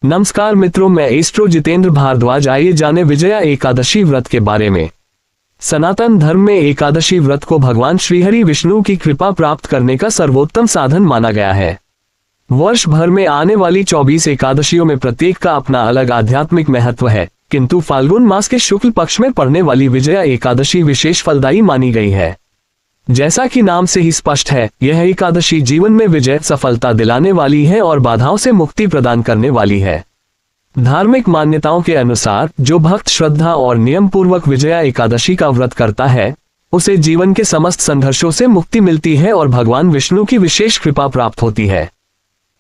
नमस्कार मित्रों, मैं एस्ट्रो जितेंद्र भारद्वाज। आइए जाने विजया एकादशी व्रत के बारे में। सनातन धर्म में एकादशी व्रत को भगवान श्रीहरि विष्णु की कृपा प्राप्त करने का सर्वोत्तम साधन माना गया है। वर्ष भर में आने वाली 24 एकादशियों में प्रत्येक का अपना अलग आध्यात्मिक महत्व है, किंतु फाल्गुन मास के शुक्ल पक्ष में पड़ने वाली विजया एकादशी विशेष फलदायी मानी गई है। जैसा कि नाम से ही स्पष्ट है, यह एकादशी जीवन में विजय, सफलता दिलाने वाली है और बाधाओं से मुक्ति प्रदान करने वाली है। धार्मिक मान्यताओं के अनुसार जो भक्त श्रद्धा और नियम पूर्वक विजया एकादशी का व्रत करता है, उसे जीवन के समस्त संघर्षों से मुक्ति मिलती है और भगवान विष्णु की विशेष कृपा प्राप्त होती है।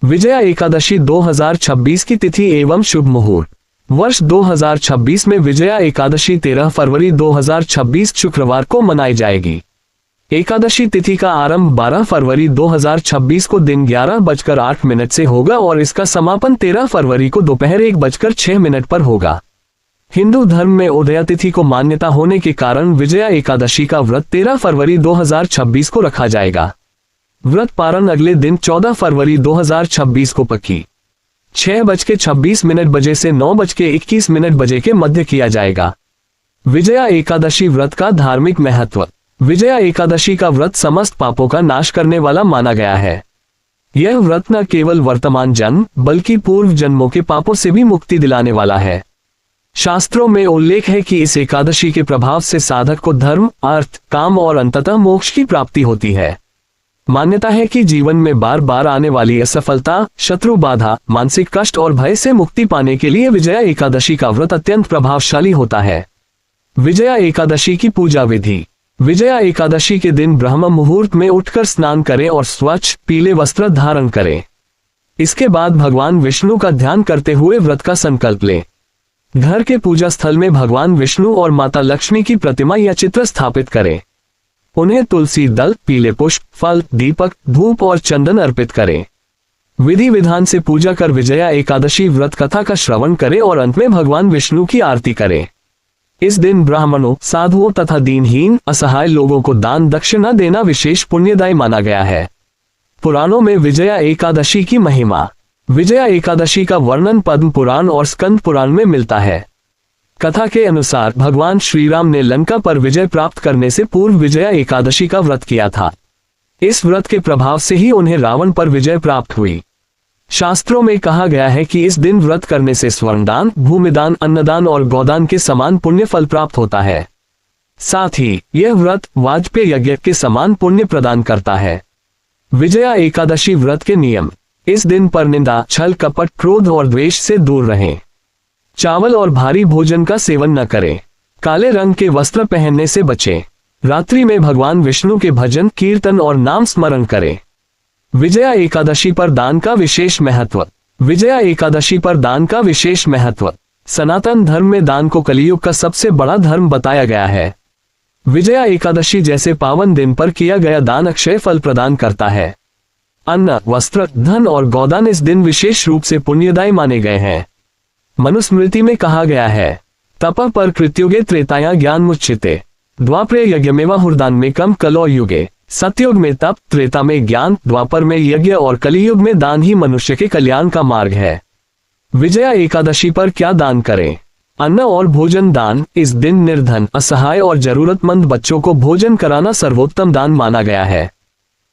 विजया एकादशी 2026 की तिथि एवं शुभ मुहूर्त। वर्ष 2026 में विजया एकादशी 13 फरवरी 2026 शुक्रवार को मनाई जाएगी। एकादशी तिथि का आरंभ 12 फरवरी 2026 को दिन 11:08 से होगा और इसका समापन 13 फरवरी को दोपहर 1:06 पर होगा। हिंदू धर्म में उदया तिथि को मान्यता होने के कारण विजया एकादशी का व्रत 13 फरवरी 2026 को रखा जाएगा। व्रत पारण अगले दिन 14 फरवरी 2026 को पक्की 6:26 बजे से 9:21 बजे के मध्य किया जाएगा। विजया एकादशी व्रत का धार्मिक महत्व। विजया एकादशी का व्रत समस्त पापों का नाश करने वाला माना गया है। यह व्रत न केवल वर्तमान जन्म बल्कि पूर्व जन्मों के पापों से भी मुक्ति दिलाने वाला है। शास्त्रों में उल्लेख है कि इस एकादशी के प्रभाव से साधक को धर्म, अर्थ, काम और अंततः मोक्ष की प्राप्ति होती है। मान्यता है कि जीवन में बार बार आने वाली असफलता, शत्रु बाधा, मानसिक कष्ट और भय से मुक्ति पाने के लिए विजया एकादशी का व्रत अत्यंत प्रभावशाली होता है। विजया एकादशी की पूजा विधि। विजया एकादशी के दिन ब्रह्म मुहूर्त में उठकर स्नान करें और स्वच्छ पीले वस्त्र धारण करें। इसके बाद भगवान विष्णु का ध्यान करते हुए व्रत का संकल्प लें। घर के पूजा स्थल में भगवान विष्णु और माता लक्ष्मी की प्रतिमा या चित्र स्थापित करें। उन्हें तुलसी दल, पीले पुष्प, फल, दीपक, धूप और चंदन अर्पित करें। विधि विधान से पूजा कर विजया एकादशी व्रत कथा का श्रवण करें और अंत में भगवान विष्णु की आरती करें। इस दिन ब्राह्मणों, साधुओं तथा दीनहीन, असहाय लोगों को दान दक्षिणा देना विशेष पुण्यदायी माना गया है। पुराणों में विजया एकादशी की महिमा। विजया एकादशी का वर्णन पद्म पुराण और स्कंद पुराण में मिलता है। कथा के अनुसार भगवान श्रीराम ने लंका पर विजय प्राप्त करने से पूर्व विजया एकादशी का व्रत किया था। इस व्रत के प्रभाव से ही उन्हें रावण पर विजय प्राप्त हुई। शास्त्रों में कहा गया है कि इस दिन व्रत करने से स्वर्णदान, भूमिदान, अन्नदान और गौदान के समान पुण्य फल प्राप्त होता है। साथ ही यह व्रत वाजपेय यज्ञ के समान पुण्य प्रदान करता है। विजया एकादशी व्रत के नियम। इस दिन पर निंदा, छल, कपट, क्रोध और द्वेष से दूर रहें। चावल और भारी भोजन का सेवन न करें। काले रंग के वस्त्र पहनने से बचें। रात्रि में भगवान विष्णु के भजन, कीर्तन और नाम स्मरण करें। विजया एकादशी पर दान का विशेष महत्व। विजया एकादशी पर दान का विशेष महत्व। सनातन धर्म में दान को कलियुग का सबसे बड़ा धर्म बताया गया है। विजया एकादशी जैसे पावन दिन पर किया गया दान अक्षय फल प्रदान करता है। अन्न, वस्त्र, धन और गौदान इस दिन विशेष रूप से पुण्यदायी माने गए हैं। मनुस्मृति में कहा गया है, तपः पर कृत्युगे त्रेताया ज्ञान मुच्यते, द्वापरे यज्ञमेवा हुर्दान में कम कलो युगे। सतयुग में तप, त्रेता में ज्ञान, द्वापर में यज्ञ और कलियुग में दान ही मनुष्य के कल्याण का मार्ग है। विजया एकादशी पर क्या दान करें? अन्न और भोजन दान। इस दिन निर्धन, असहाय और जरूरतमंद बच्चों को भोजन कराना सर्वोत्तम दान माना गया है।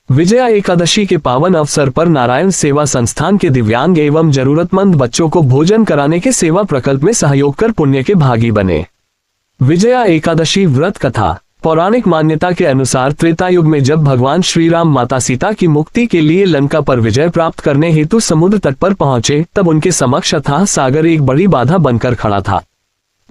विजया एकादशी के पावन अवसर पर नारायण सेवा संस्थान के दिव्यांग एवं जरूरतमंद बच्चों को भोजन कराने के सेवा प्रकल्प में सहयोग कर पुण्य के भागी बने। विजया एकादशी व्रत कथा। पौराणिक मान्यता के अनुसार त्रेता युग में जब भगवान श्रीराम माता सीता की मुक्ति के लिए लंका पर विजय प्राप्त करने हेतु समुद्र तट पर पहुंचे, तब उनके समक्ष अथाह सागर एक बड़ी बाधा बनकर खड़ा था।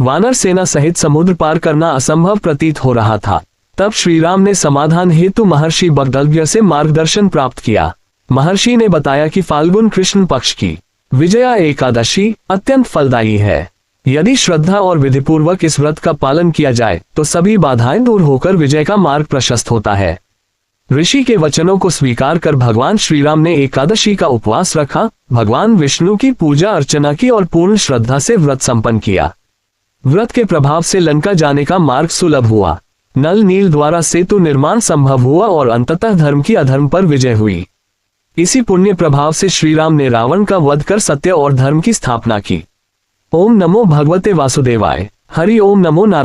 वानर सेना सहित समुद्र पार करना असंभव प्रतीत हो रहा था। तब श्रीराम ने समाधान हेतु महर्षि बगदल्य से मार्गदर्शन प्राप्त किया। महर्षि ने बताया कि फाल्गुन कृष्ण पक्ष की विजया एकादशी अत्यंत फलदायी है। यदि श्रद्धा और विधिपूर्वक इस व्रत का पालन किया जाए तो सभी बाधाएं दूर होकर विजय का मार्ग प्रशस्त होता है। ऋषि के वचनों को स्वीकार कर भगवान श्रीराम ने एकादशी का उपवास रखा, भगवान विष्णु की पूजा अर्चना की और पूर्ण श्रद्धा से व्रत संपन्न किया। व्रत के प्रभाव से लंका जाने का मार्ग सुलभ हुआ। नल नील द्वारा सेतु निर्माण संभव हुआ और अंततः धर्म की अधर्म पर विजय हुई। इसी पुण्य प्रभाव से श्री राम ने रावण का वध कर सत्य और धर्म की स्थापना की। ओम नमो भगवते वासुदेवाय। हरि ओम नमो नारायण।